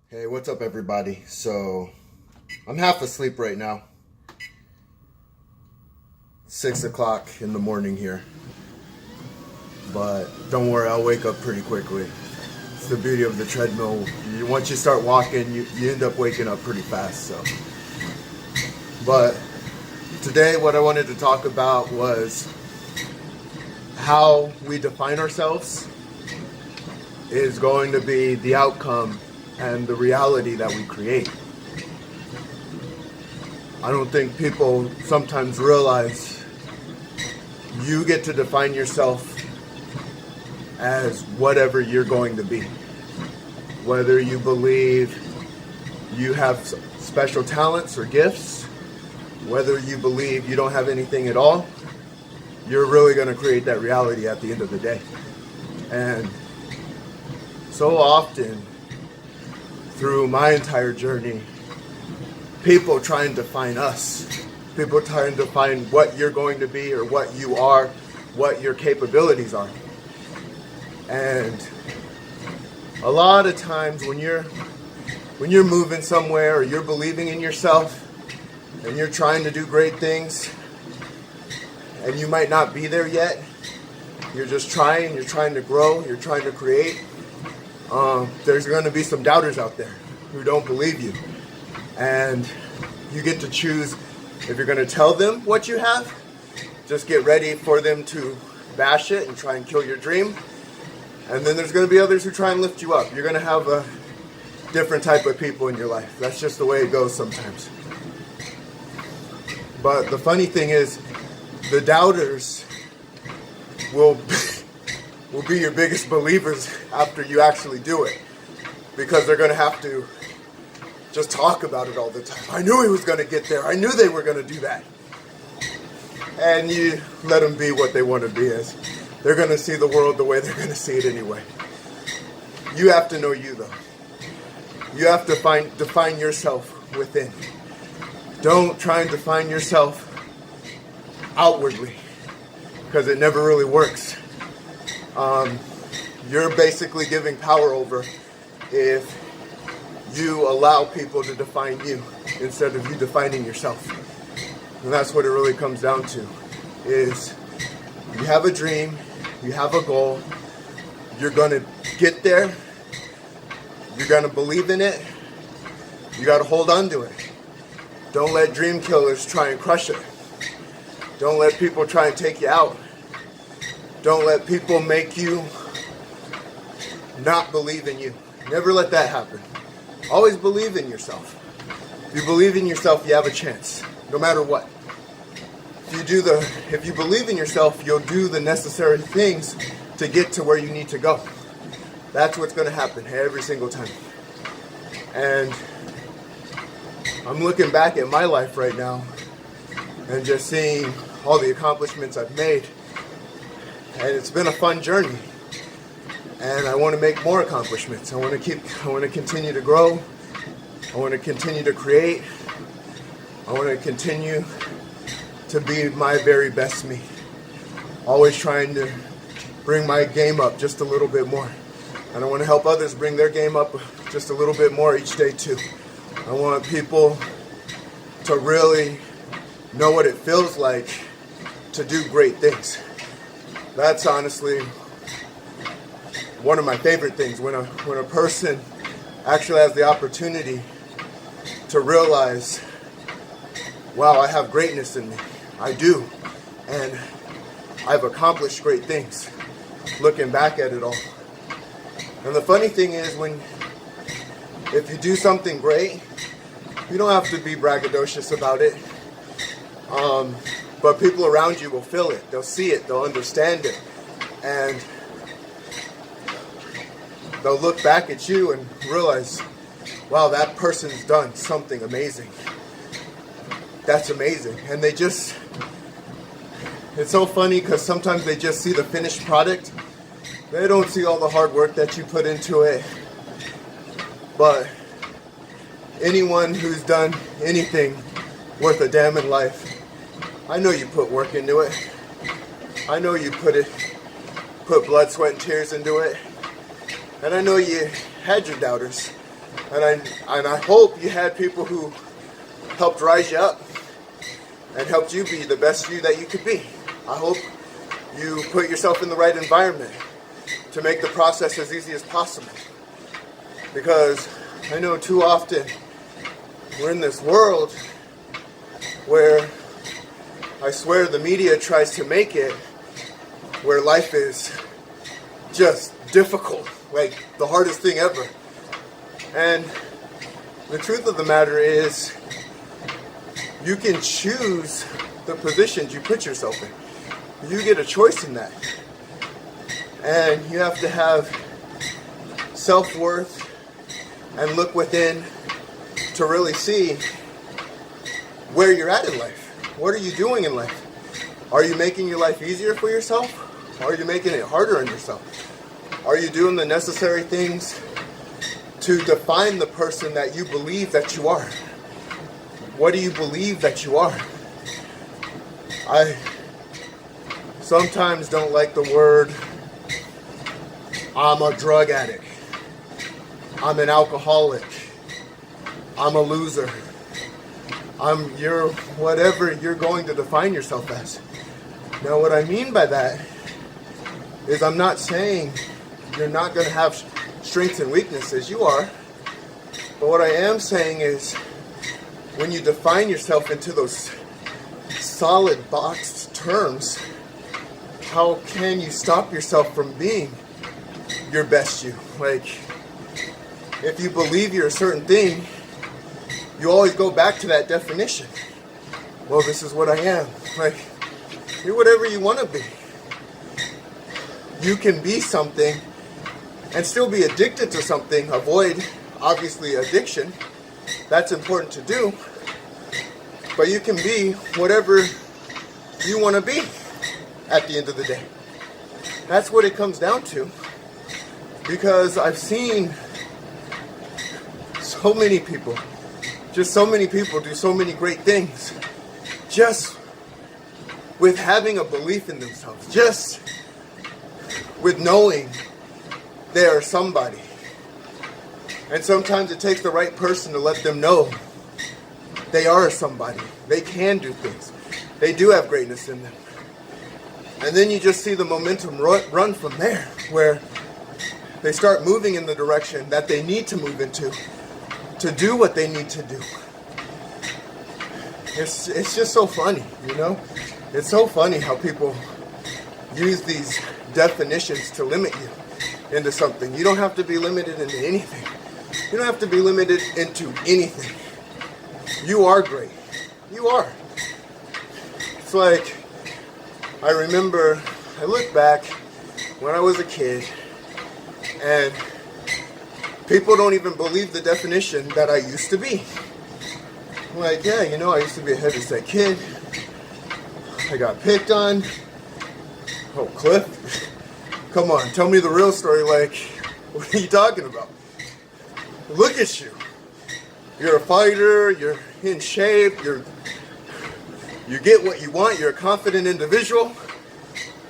Hey, what's up, everybody? So, I'm half asleep right now. 6 o'clock in the morning here. But don't worry, I'll wake up pretty quickly. It's the beauty of the treadmill. Once you start walking, you end up waking up pretty fast. But today, what I wanted to talk about was how we define ourselves is going to be the outcome and the reality that we create. I don't think people sometimes realize you get to define yourself as whatever you're going to be. Whether you believe you have special talents or gifts, whether you believe you don't have anything at all, you're really going to create that reality at the end of the day. And so often, through my entire journey, people try and define us. People try and define what you're going to be or what you are, what your capabilities are. And a lot of times when you're moving somewhere or you're believing in yourself and you're trying to do great things and you might not be there yet, you're just trying, you're trying to grow, you're trying to create, there's going to be some doubters out there who don't believe you. And you get to choose if you're going to tell them what you have, just get ready for them to bash it and try and kill your dream. And then there's going to be others who try and lift you up. You're going to have a different type of people in your life. That's just the way it goes sometimes. But the funny thing is, the doubters will be your biggest believers after you actually do it. Because they're going to have to just talk about it all the time. I knew he was going to get there. I knew they were going to do that. And you let them be what they want to be as. They're going to see the world the way they're going to see it anyway. You have to know you, though. You have to define yourself within. Don't try and define yourself outwardly, because it never really works. You're basically giving power over if you allow people to define you instead of you defining yourself. And that's what it really comes down to, is you have a dream, you have a goal, you're going to get there, you're going to believe in it, you got to hold on to it. Don't let dream killers try and crush it. Don't let people try and take you out. Don't let people make you not believe in you. Never let that happen. Always believe in yourself. If you believe in yourself, you have a chance, no matter what. If you believe in yourself, you'll do the necessary things to get to where you need to go. That's what's going to happen every single time. And I'm looking back at my life right now and just seeing all the accomplishments I've made. And it's been a fun journey. And I want to make more accomplishments. I want to continue to grow. I want to continue to create. I want to continue to be my very best me. Always trying to bring my game up just a little bit more. And I want to help others bring their game up just a little bit more each day too. I want people to really know what it feels like to do great things. That's honestly one of my favorite things, when a person actually has the opportunity to realize, wow, I have greatness in me. I do. And I've accomplished great things, looking back at it all. And the funny thing is, if you do something great, you don't have to be braggadocious about it. But people around you will feel it. They'll see it. They'll understand it. And they'll look back at you and realize, wow, that person's done something amazing. That's amazing. And it's so funny because sometimes they just see the finished product. They don't see all the hard work that you put into it. But anyone who's done anything worth a damn in life, I know you put work into it. I know you put blood, sweat, and tears into it. And I know you had your doubters. And I hope you had people who helped rise you up and helped you be the best you that you could be. I hope you put yourself in the right environment to make the process as easy as possible. Because I know too often we're in this world where I swear the media tries to make it where life is just difficult, like the hardest thing ever. And the truth of the matter is, you can choose the positions you put yourself in. You get a choice in that. And you have to have self-worth and look within to really see where you're at in life. What are you doing in life? Are you making your life easier for yourself? Or are you making it harder on yourself? Are you doing the necessary things to define the person that you believe that you are? What do you believe that you are? I sometimes don't like the word, I'm a drug addict, I'm an alcoholic, I'm a loser, you're whatever you're going to define yourself as. Now what I mean by that is I'm not saying you're not going to have strengths and weaknesses. You are. But what I am saying is when you define yourself into those solid boxed terms, how can you stop yourself from being your best you? Like, if you believe you're a certain thing, you always go back to that definition. Well, this is what I am. Like, you're whatever you want to be. You can be something and still be addicted to something. Avoid, obviously, addiction. That's important to do. But you can be whatever you want to be at the end of the day. That's what it comes down to. Because I've seen so many people do so many great things just with having a belief in themselves, just with knowing they are somebody. And sometimes it takes the right person to let them know they are somebody. They can do things. They do have greatness in them. And then you just see the momentum run from there, where they start moving in the direction that they need to move into to do what they need to do. It's just so funny, you know? It's so funny how people use these definitions to limit you into something. You don't have to be limited into anything. You don't have to be limited into anything. You are great. You are. It's like, I remember, I look back when I was a kid, and people don't even believe the definition that I used to be. I'm like, yeah, you know, I used to be a heavyset kid. I got picked on. Oh, Cliff, come on, tell me the real story. Like, what are you talking about? Look at you. You're a fighter, you're in shape, you get what you want, you're a confident individual.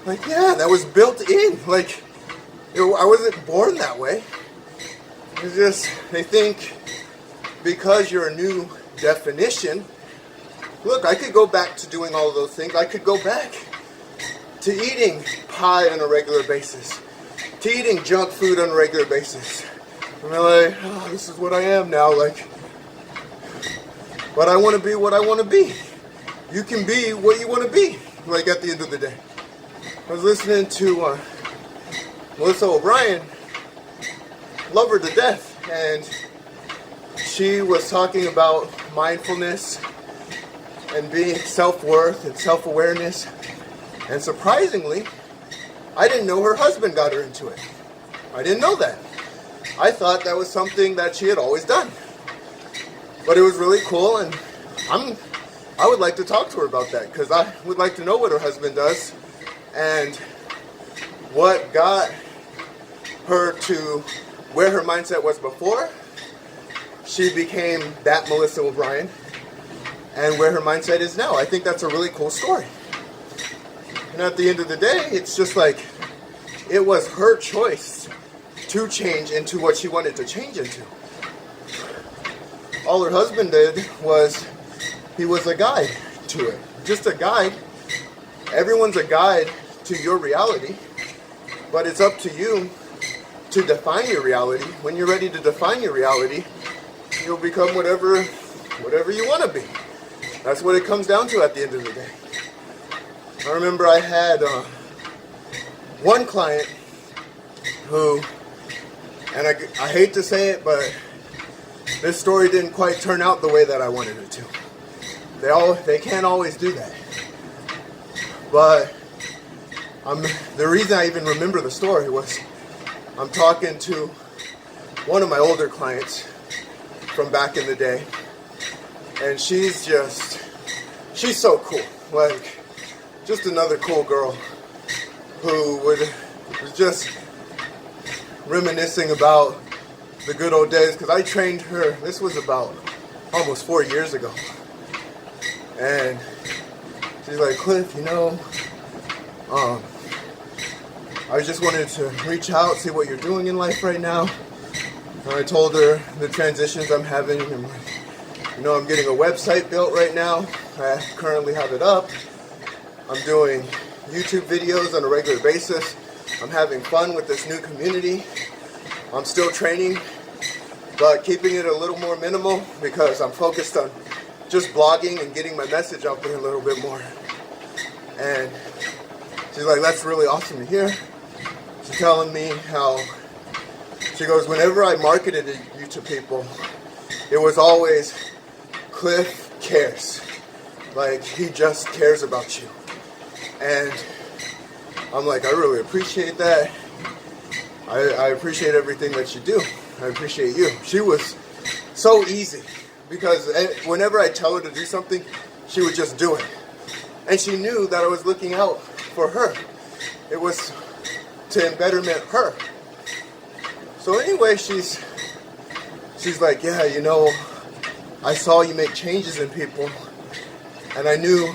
Like, yeah, that was built in. Like, I wasn't born that way. It's just, they think because you're a new definition, look, I could go back to doing all of those things. I could go back to eating pie on a regular basis, to eating junk food on a regular basis. And they're like, oh, this is what I am now. Like, but I want to be what I want to be. You can be what you want to be, like, at the end of the day. I was listening to Melissa O'Brien, love her to death, and she was talking about mindfulness and being self-worth and self-awareness. And surprisingly, I didn't know her husband got her into it. I didn't know that. I thought that was something that she had always done. But it was really cool, and I would like to talk to her about that, because I would like to know what her husband does and what got her to where her mindset was before she became that Melissa O'Brien, and where her mindset is now. I think that's a really cool story. And at the end of the day, it's just like, it was her choice to change into what she wanted to change into. all her husband did was, he was a guide to it. Just a guide. Everyone's a guide to your reality, but it's up to you to define your reality. When you're ready to define your reality, you'll become whatever you want to be. That's what it comes down to at the end of the day. I remember I had one client who, and I hate to say it, but this story didn't quite turn out the way that I wanted it to. They can't always do that. But the reason I even remember the story was I'm talking to one of my older clients from back in the day, and she's so cool. Like, just another cool girl who was just reminiscing about the good old days, because I trained her, this was about almost 4 years ago. And she's like, Cliff, I just wanted to reach out, see what you're doing in life right now. And I told her the transitions I'm having. And, I'm getting a website built right now. I currently have it up. I'm doing YouTube videos on a regular basis. I'm having fun with this new community. I'm still training, but keeping it a little more minimal because I'm focused on just blogging and getting my message out there a little bit more. And she's like, that's really awesome to hear. She's telling me how, she goes, whenever I marketed you to people, it was always, Cliff cares. Like, he just cares about you. And I'm like, I really appreciate that. I appreciate everything that you do. I appreciate you. She was so easy because whenever I tell her to do something, she would just do it. And she knew that I was looking out for her. It was to betterment her. So anyway, she's like, yeah, I saw you make changes in people. And I knew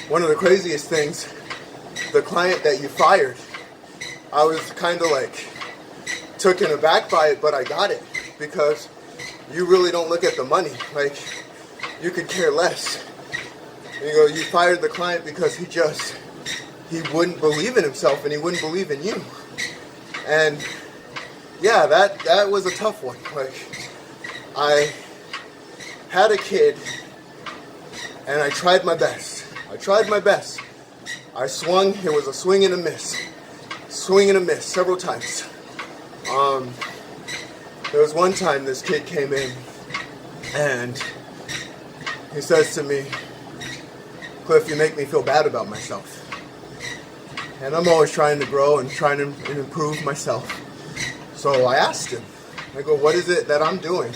one of the craziest things, the client that you fired, I was kind of like taken aback by it, but I got it because you really don't look at the money. Like, you could care less. You fired the client because he wouldn't believe in himself and he wouldn't believe in you. And yeah, that was a tough one. Like, I had a kid and I tried my best. I swung, it was a swing and a miss. Swing and a miss several times. There was one time this kid came in and he says to me, Cliff, you make me feel bad about myself. And I'm always trying to grow and trying to improve myself. So I asked him, I go, what is it that I'm doing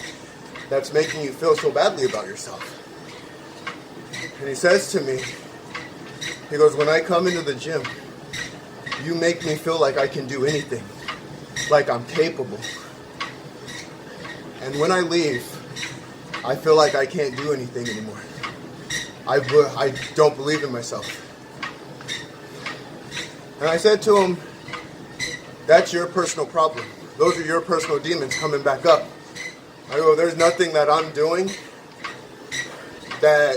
that's making you feel so badly about yourself? And he says to me, he goes, when I come into the gym, you make me feel like I can do anything, like I'm capable. And when I leave, I feel like I can't do anything anymore. I don't believe in myself. And I said to him, that's your personal problem. Those are your personal demons coming back up. I go, there's nothing that I'm doing that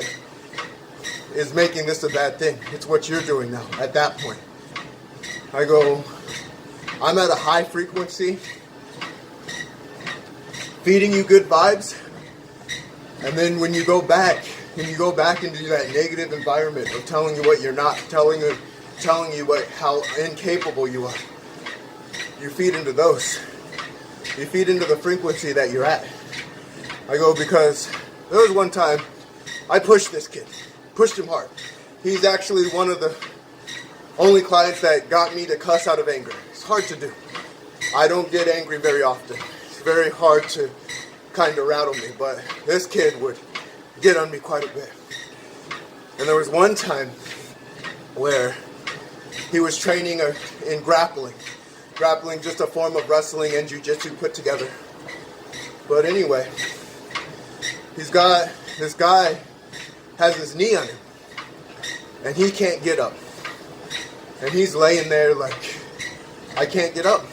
is making this a bad thing. It's what you're doing now at that point. I go, I'm at a high frequency, feeding you good vibes, and then when you go back into that negative environment of telling you what you're not, telling you how incapable you are, you feed into those. You feed into the frequency that you're at. I go, because there was one time I pushed this kid, pushed him hard. He's actually one of the only clients that got me to cuss out of anger. It's hard to do. I don't get angry very often. It's very hard to kind of rattle me, but this kid would get on me quite a bit. And there was one time where he was training in grappling. Grappling, just a form of wrestling and jiu-jitsu put together. But anyway, this guy has his knee on him, and he can't get up. And he's laying there like, I can't get up.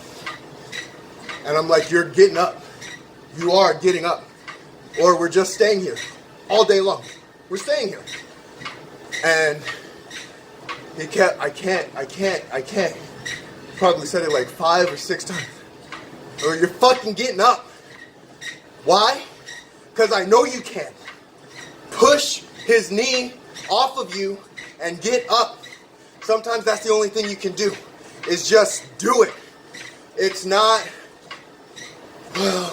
And I'm like, you're getting up. You are getting up. or we're just staying here all day long. We're staying here. And he kept, I can't. Probably said it like 5 or 6 times. Or you're fucking getting up. Why? Because I know you can. Push his knee off of you and get up. Sometimes that's the only thing you can do, is just do it. It's not, well,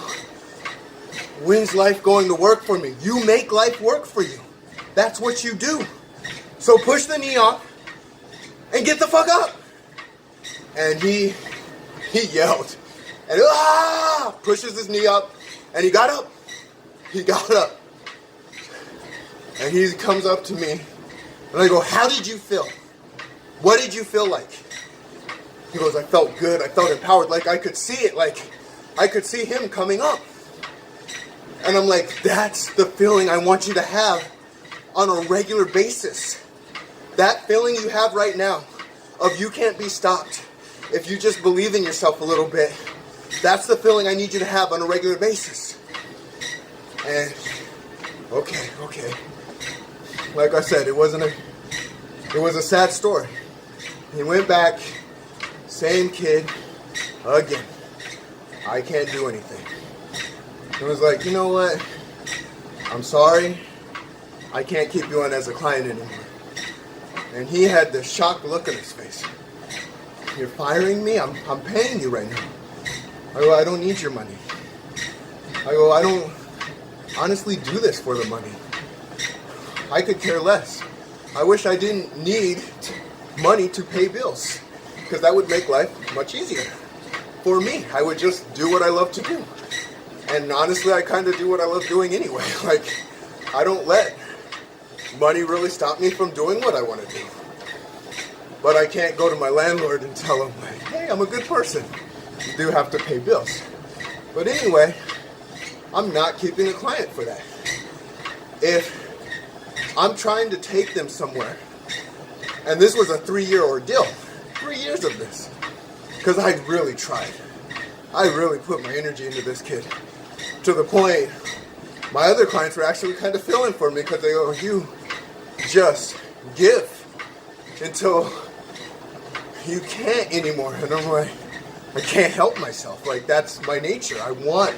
when's life going to work for me? You make life work for you. That's what you do. So push the knee off and get the fuck up. And he yelled and pushes his knee up, and he got up. He got up. And he comes up to me, and I go, how did you feel? What did you feel like? He goes, I felt good. I felt empowered. Like I could see it. Like I could see him coming up. And I'm like, that's the feeling I want you to have on a regular basis. That feeling you have right now of you can't be stopped if you just believe in yourself a little bit. That's the feeling I need you to have on a regular basis. And okay. Like I said, it was a sad story. He went back, same kid, again. I can't do anything. I was like, you know what? I'm sorry. I can't keep you on as a client anymore. And he had this shocked look on his face. You're firing me? I'm paying you right now. I go, I don't need your money. I go, I don't honestly do this for the money. I could care less. I wish I didn't need money to pay bills, because that would make life much easier for me. I would just do what I love to do. And honestly, I kind of do what I love doing anyway. Like, I don't let money really stop me from doing what I want to do. But I can't go to my landlord and tell him, like, hey, I'm a good person. You do have to pay bills. But anyway, I'm not keeping a client for that. If I'm trying to take them somewhere, and this was a 3-year ordeal, 3 years of this, because I really tried. I really put my energy into this kid, to the point my other clients were actually kind of feeling for me, because they go, you just give until you can't anymore. And I'm like, I can't help myself. Like, that's my nature. I want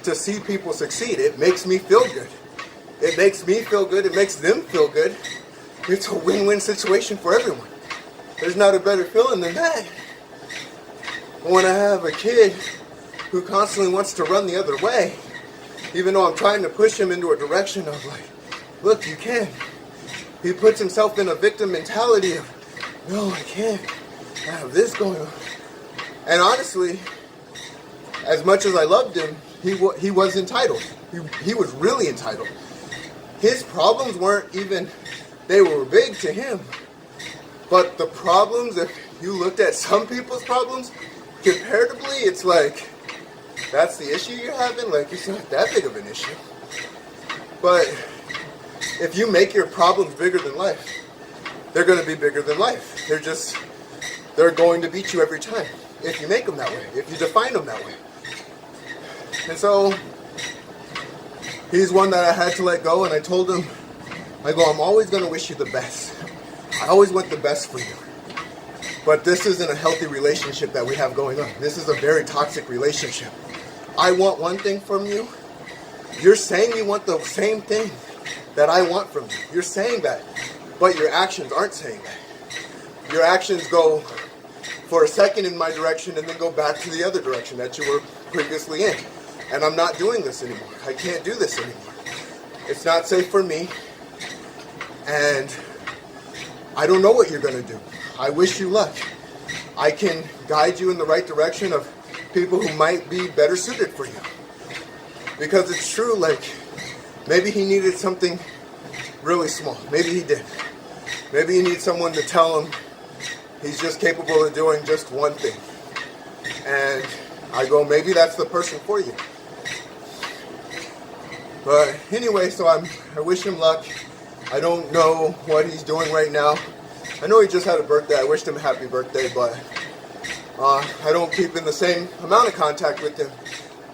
to see people succeed. It makes me feel good. It makes me feel good. It makes them feel good. It's a win-win situation for everyone. There's not a better feeling than that. When I have a kid who constantly wants to run the other way, even though I'm trying to push him into a direction of like, look, you can. He puts himself in a victim mentality of, no, I can't. I have this going on. And honestly, as much as I loved him, he was entitled. He was really entitled. His problems weren't even, they were big to him. But the problems, if you looked at some people's problems, comparatively, it's like, that's the issue you're having? Like, it's not that big of an issue. But if you make your problems bigger than life, they're going to be bigger than life. They're going to beat you every time. If you make them that way. If you define them that way. And so, he's one that I had to let go, and I told him, I go, I'm always going to wish you the best. I always want the best for you. But this isn't a healthy relationship that we have going on. This is a very toxic relationship. I want one thing from you. You're saying you want the same thing that I want from you. You're saying that, but your actions aren't saying that. Your actions go for a second in my direction and then go back to the other direction that you were previously in. And I'm not doing this anymore. I can't do this anymore. It's not safe for me. And I don't know what you're going to do. I wish you luck. I can guide you in the right direction of people who might be better suited for you. Because it's true, like, maybe he needed something really small. Maybe he did. Maybe he needs someone to tell him he's just capable of doing just one thing. And I go, maybe that's the person for you. But anyway, so I wish him luck. I don't know what he's doing right now. I know he just had a birthday. I wished him a happy birthday, but I don't keep in the same amount of contact with him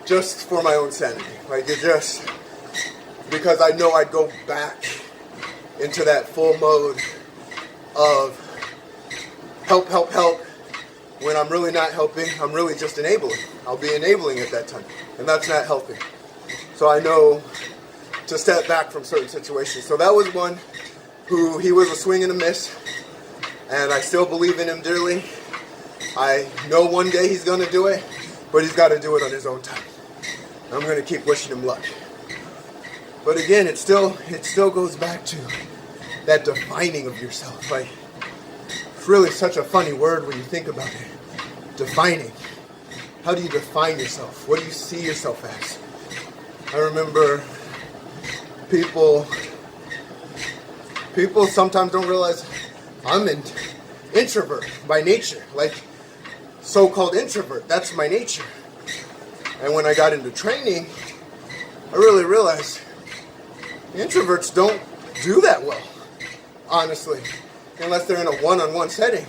just for my own sanity. Like, because I know I'd go back into that full mode of help, help, help, when I'm really not helping. I'm really just enabling. I'll be enabling at that time, and that's not healthy. So I know to step back from certain situations. So that was one who, he was a swing and a miss, and I still believe in him dearly. I know one day he's going to do it, but he's got to do it on his own time. I'm going to keep wishing him luck. But again, it still goes back to that defining of yourself. Like, it's really such a funny word when you think about it. Defining. How do you define yourself? What do you see yourself as? I remember people sometimes don't realize I'm an introvert by nature. Like, so-called introvert. That's my nature. And when I got into training, I really realized introverts don't do that well, honestly, unless they're in a one-on-one setting.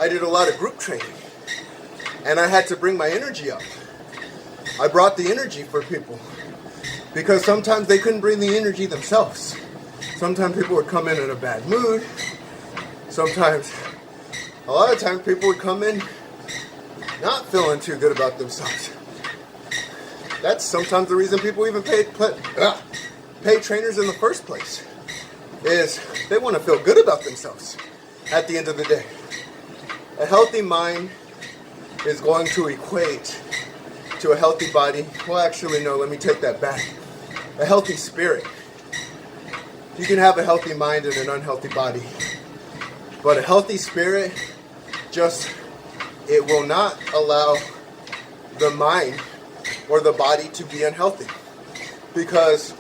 I did a lot of group training, and I had to bring my energy up. I brought the energy for people, because sometimes they couldn't bring the energy themselves. Sometimes people would come in a bad mood. A lot of times people would come in not feeling too good about themselves. That's sometimes the reason people even pay trainers in the first place, is they want to feel good about themselves at the end of the day. A healthy mind is going to equate to a healthy body. Well, actually, no, let me take that back. A healthy spirit. You can have a healthy mind and an unhealthy body. But a healthy spirit, it will not allow the mind or the body to be unhealthy. Because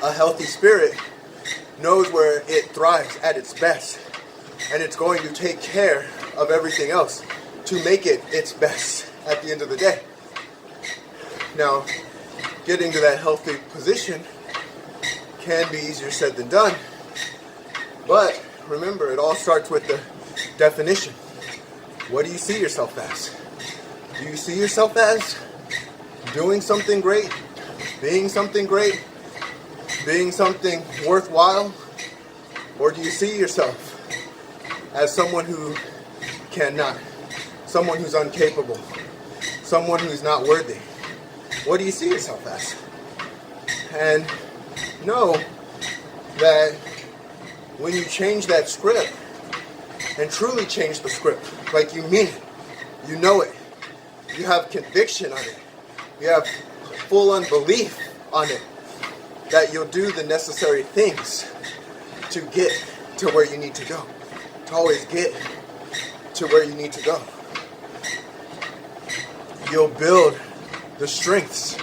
a healthy spirit knows where it thrives at its best. And it's going to take care of everything else to make it its best at the end of the day. Now, getting to that healthy position can be easier said than done. But remember, it all starts with the definition. What do you see yourself as? Do you see yourself as doing something great, being something great, being something worthwhile? Or do you see yourself as someone who cannot, someone who's incapable, someone who's not worthy? What do you see yourself as? And know that when you change that script and truly change the script, like you mean it, you know it, you have conviction on it, you have full unbelief on it, that you'll do the necessary things to get to where you need to go, to always get to where you need to go. You'll build the strengths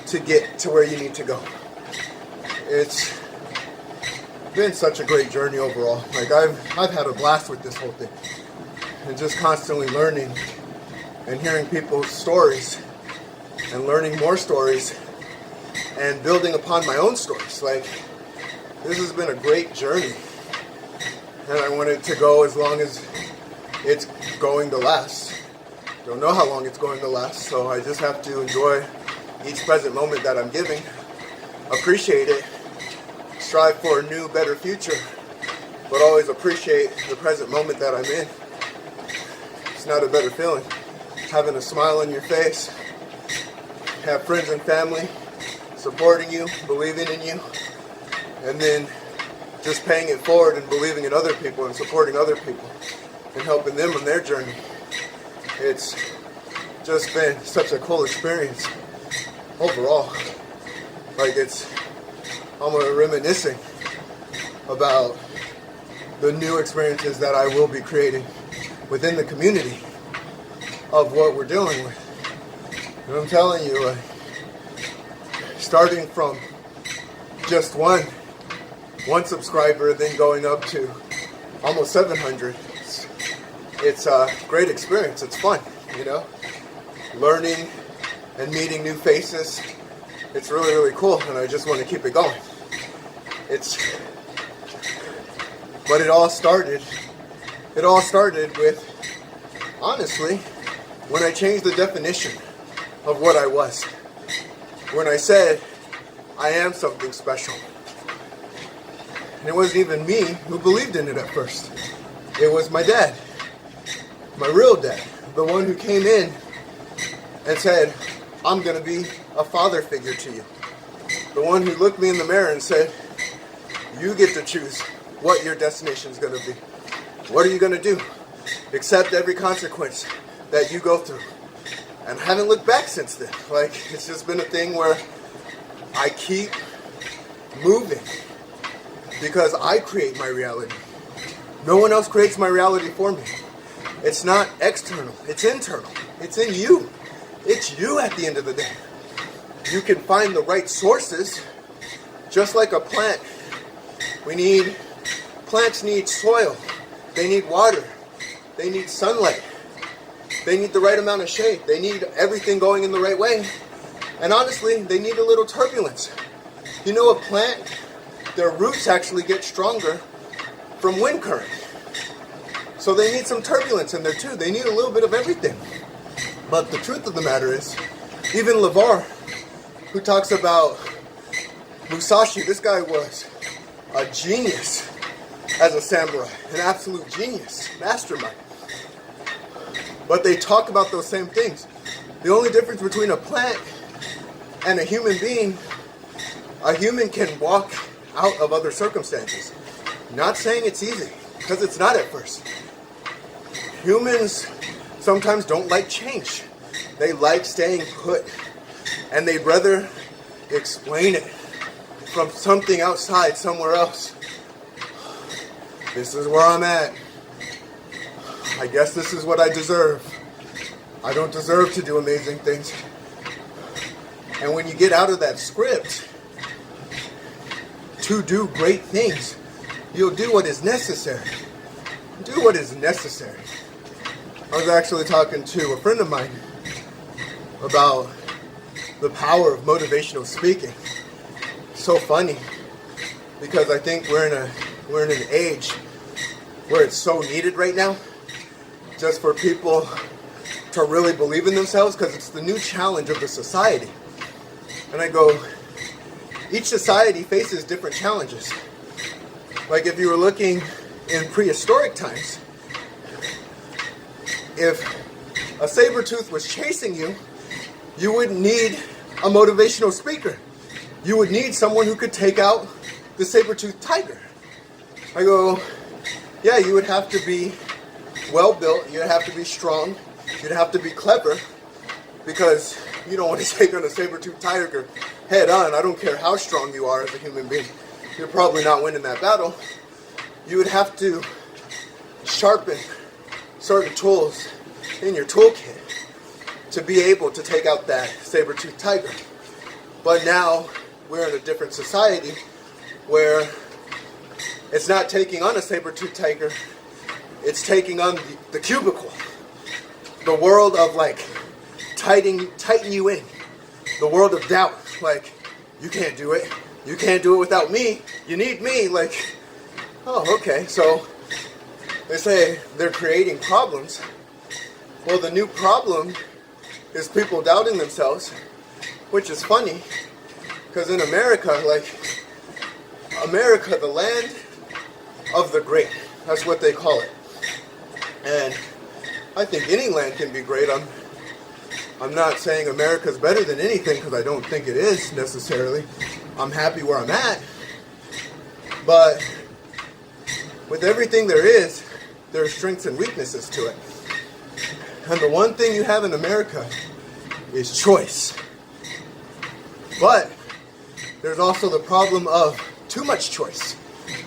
to get to where you need to go. It's been such a great journey overall. Like, I've had a blast with this whole thing, and just constantly learning and hearing people's stories and learning more stories and building upon my own stories. Like, this has been a great journey, and I want it to go as long as it's going to last. Don't know how long it's going to last, so I just have to enjoy each present moment that I'm giving, appreciate it, strive for a new, better future, but always appreciate the present moment that I'm in. It's not a better feeling. Having a smile on your face, have friends and family supporting you, believing in you, and then just paying it forward and believing in other people and supporting other people and helping them on their journey. It's just been such a cool experience overall. Like, I'm reminiscing about the new experiences that I will be creating within the community of what we're dealing with. And I'm telling you, starting from just one subscriber, then going up to almost 700, it's a great experience. It's fun, you know, learning and meeting new faces. It's really, really cool, and I just want to keep it going. But it all started with, honestly, when I changed the definition of what I was. When I said, I am something special. And it wasn't even me who believed in it at first. It was my dad, my real dad, the one who came in and said, I'm going to be a father figure to you. The one who looked me in the mirror and said, you get to choose what your destination is going to be. What are you going to do? Accept every consequence that you go through. And I haven't looked back since then. Like, it's just been a thing where I keep moving because I create my reality. No one else creates my reality for me. It's not external, it's internal. It's in you. It's you at the end of the day. You can find the right sources, just like a plant. Plants need soil. They need water. They need sunlight. They need the right amount of shade. They need everything going in the right way. And honestly, they need a little turbulence. You know, a plant, their roots actually get stronger from wind current. So they need some turbulence in there too. They need a little bit of everything. But the truth of the matter is, even LeVar, who talks about Musashi, this guy was a genius as a samurai, an absolute genius, mastermind. But they talk about those same things. The only difference between a plant and a human being, a human can walk out of other circumstances. Not saying it's easy, because it's not at first. Humans sometimes don't like change. They like staying put. And they'd rather explain it from something outside, somewhere else. This is where I'm at. I guess this is what I deserve. I don't deserve to do amazing things. And when you get out of that script to do great things, you'll do what is necessary. Do what is necessary. I was actually talking to a friend of mine about the power of motivational speaking. So funny, because I think we're in an age where it's so needed right now, just for people to really believe in themselves, because it's the new challenge of the society. And I go, each society faces different challenges. Like if you were looking in prehistoric times, if a saber-tooth was chasing you, you wouldn't need a motivational speaker. You would need someone who could take out the saber-toothed tiger. I go, yeah, you would have to be well-built, you'd have to be strong, you'd have to be clever, because you don't want to take on a saber-toothed tiger head-on. I don't care how strong you are as a human being. You're probably not winning that battle. You would have to sharpen certain tools in your toolkit to be able to take out that saber-toothed tiger. But now we're in a different society where it's not taking on a saber-toothed tiger, it's taking on the cubicle. The world of like tighten you in. The world of doubt. Like, you can't do it. You can't do it without me. You need me. Like, oh, okay. So they say they're creating problems. Well, the new problem is people doubting themselves, which is funny, because in America, the land of the great, that's what they call it. And I think any land can be great. I'm not saying America's better than anything, because I don't think it is necessarily. I'm happy where I'm at. But with everything there are strengths and weaknesses to it. And the one thing you have in America is choice. But there's also the problem of too much choice.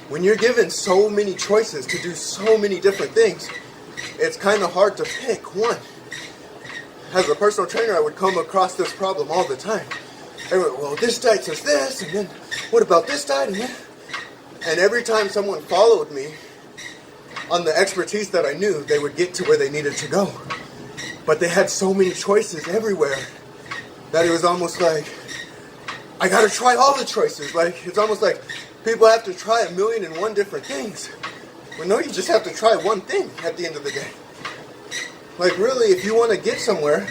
When you're given so many choices to do so many different things, it's kind of hard to pick one. As a personal trainer, I would come across this problem all the time. Everyone, well, this diet says this, and then what about this diet? And every time someone followed me on the expertise that I knew, they would get to where they needed to go. But they had so many choices everywhere that it was almost like, I gotta try all the choices. Like, it's almost like people have to try 1,000,001 different things. Well, no, you just have to try one thing at the end of the day. Like, really, if you want to get somewhere,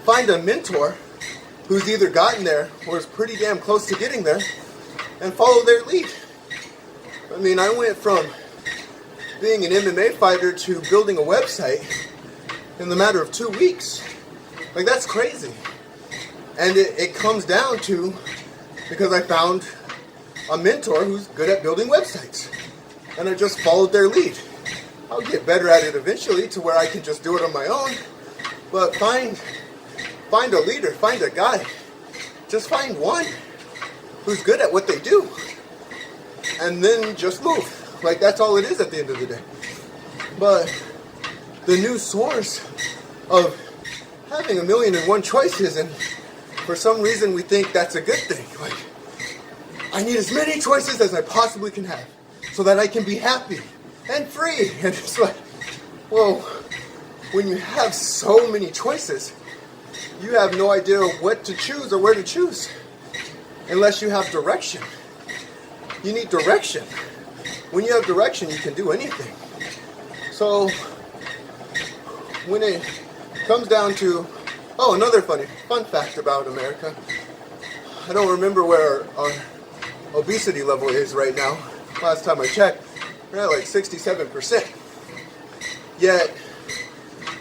find a mentor who's either gotten there or is pretty damn close to getting there and follow their lead. I mean, I went from being an MMA fighter to building a website in the matter of 2 weeks. Like, that's crazy. And it comes down to, because I found a mentor who's good at building websites. And I just followed their lead. I'll get better at it eventually to where I can just do it on my own. But find a leader, find a guy. Just find one who's good at what they do. And then just move. Like, that's all it is at the end of the day. But the new source of having 1,000,001 choices, and for some reason we think that's a good thing. Like, I need as many choices as I possibly can have so that I can be happy and free. And it's like, well, when you have so many choices, you have no idea what to choose or where to choose unless you have direction. You need direction. When you have direction, you can do anything. So when it comes down to, another fun fact about America, I don't remember where our obesity level is right now. Last time I checked, we're at like 67%. Yet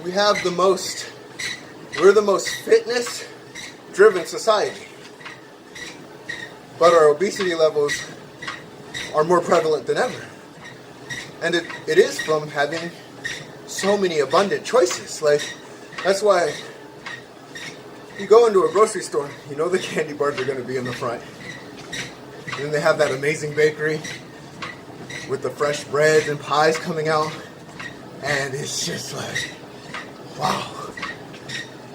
we're the most fitness driven society. But our obesity levels are more prevalent than ever. And it is from having so many abundant choices. Like, that's why you go into a grocery store, you know the candy bars are going to be in the front. And then they have that amazing bakery with the fresh breads and pies coming out. And it's just like, wow.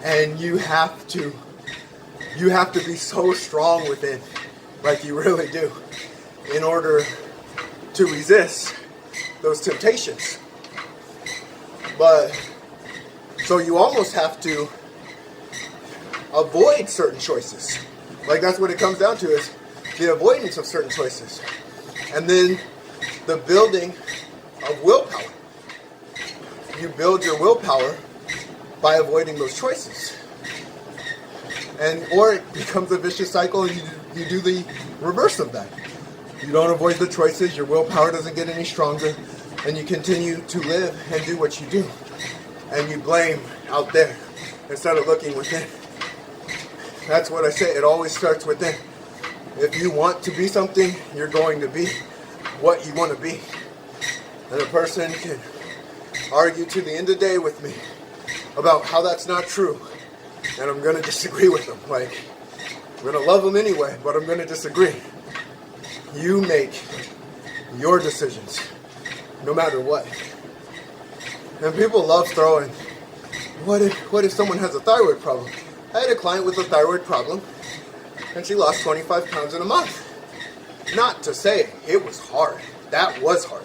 And you have to be so strong within, like you really do, in order to resist those temptations. But so you almost have to avoid certain choices. Like, that's what it comes down to, is the avoidance of certain choices. And then the building of willpower. You build your willpower by avoiding those choices. Or it becomes a vicious cycle, and you do the reverse of that. You don't avoid the choices, your willpower doesn't get any stronger, and you continue to live and do what you do. And you blame out there instead of looking within. That's what I say, it always starts within. If you want to be something, you're going to be what you want to be. And a person can argue to the end of the day with me about how that's not true. And I'm going to disagree with them. Like, I'm going to love them anyway, but I'm going to disagree. You make your decisions, no matter what. And people love throwing, what if someone has a thyroid problem? I had a client with a thyroid problem, and she lost 25 pounds in a month. Not to say it was hard. That was hard.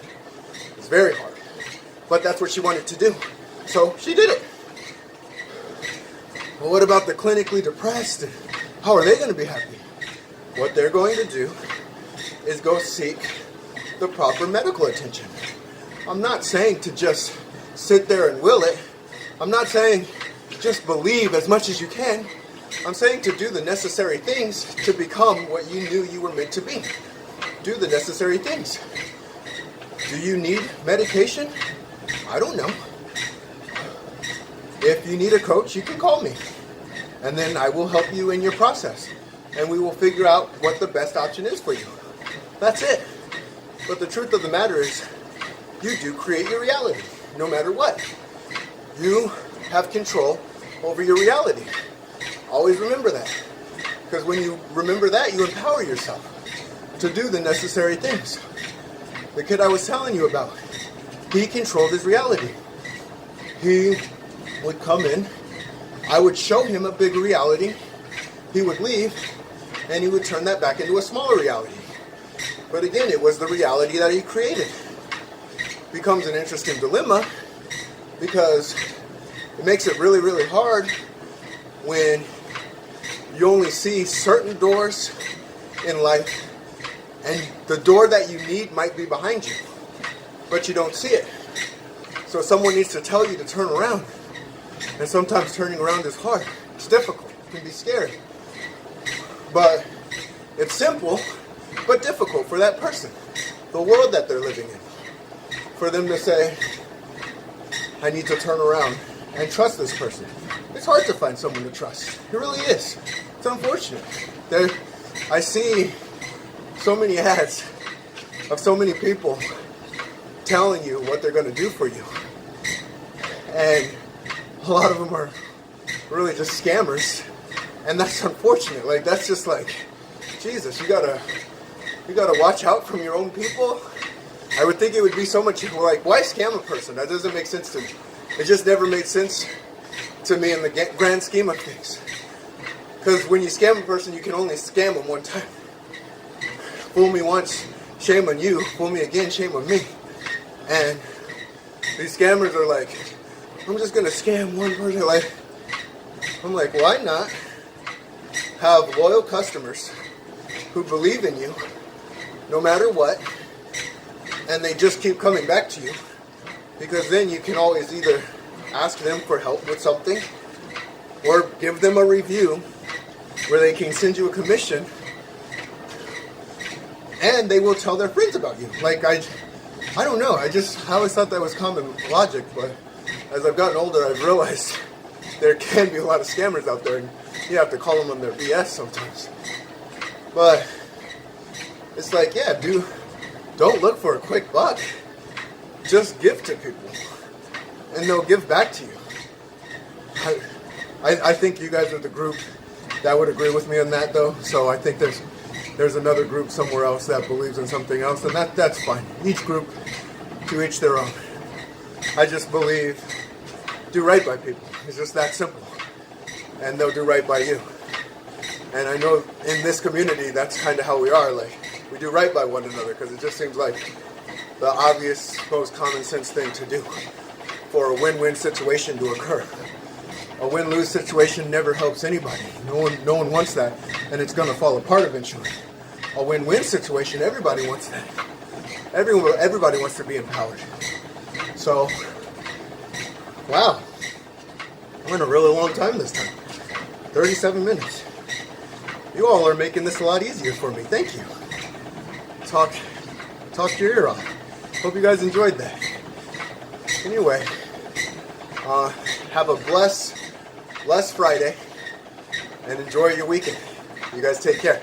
It's very hard. But that's what she wanted to do. So she did it. Well, what about the clinically depressed? How are they going to be happy? What they're going to do is go seek the proper medical attention. I'm not saying to just sit there and will it. I'm not saying just believe as much as you can. I'm saying to do the necessary things to become what you knew you were meant to be. Do the necessary things. Do you need medication? I don't know. If you need a coach, you can call me. And then I will help you in your process. And we will figure out what the best option is for you. That's it. But the truth of the matter is, you do create your reality, no matter what. You have control over your reality. Always remember that. Because when you remember that, you empower yourself to do the necessary things. The kid I was telling you about, he controlled his reality. He would come in, I would show him a big reality, he would leave, and he would turn that back into a smaller reality. But again, it was the reality that he created. Becomes an interesting dilemma, because it makes it really, really hard when you only see certain doors in life, and the door that you need might be behind you, but you don't see it. So someone needs to tell you to turn around. And sometimes turning around is hard. It's difficult. It can be scary. But it's simple, but difficult for that person, the world that they're living in. For them to say, I need to turn around and trust this person. It's hard to find someone to trust. It really is. It's unfortunate. I see so many ads of so many people telling you what they're going to do for you. And a lot of them are really just scammers. And that's unfortunate. Like, that's just like, Jesus, you gotta watch out from your own people. I would think it would be so much like, why scam a person? That doesn't make sense to me. It just never made sense to me in the grand scheme of things. Because when you scam a person, you can only scam them one time. Fool me once, shame on you. Fool me again, shame on me. And these scammers are like, I'm just gonna scam one person. Like, I'm like, why not have loyal customers who believe in you no matter what, and they just keep coming back to you? Because then you can always either ask them for help with something or give them a review where they can send you a commission, and they will tell their friends about you. Like, I don't know, I always thought that was common logic, but as I've gotten older, I've realized there can be a lot of scammers out there, and you have to call them on their BS sometimes. But it's like, yeah, don't look for a quick buck. Just give to people, and they'll give back to you. I think you guys are the group that would agree with me on that, though. So I think there's another group somewhere else that believes in something else, and that's fine. Each group, to each their own. I just believe, do right by people. It's just that simple, and they'll do right by you. And I know in this community, that's kind of how we are. Like, we do right by one another because it just seems like the obvious, most common sense thing to do for a win-win situation to occur. A win-lose situation never helps anybody. No one wants that, and it's going to fall apart eventually. A win-win situation, everybody wants that. Everybody wants to be empowered. So, wow, I went a really long time this time. 37 minutes. You all are making this a lot easier for me. Thank you. Talk your ear off. Hope you guys enjoyed that. Anyway, have a blessed Friday and enjoy your weekend. You guys take care.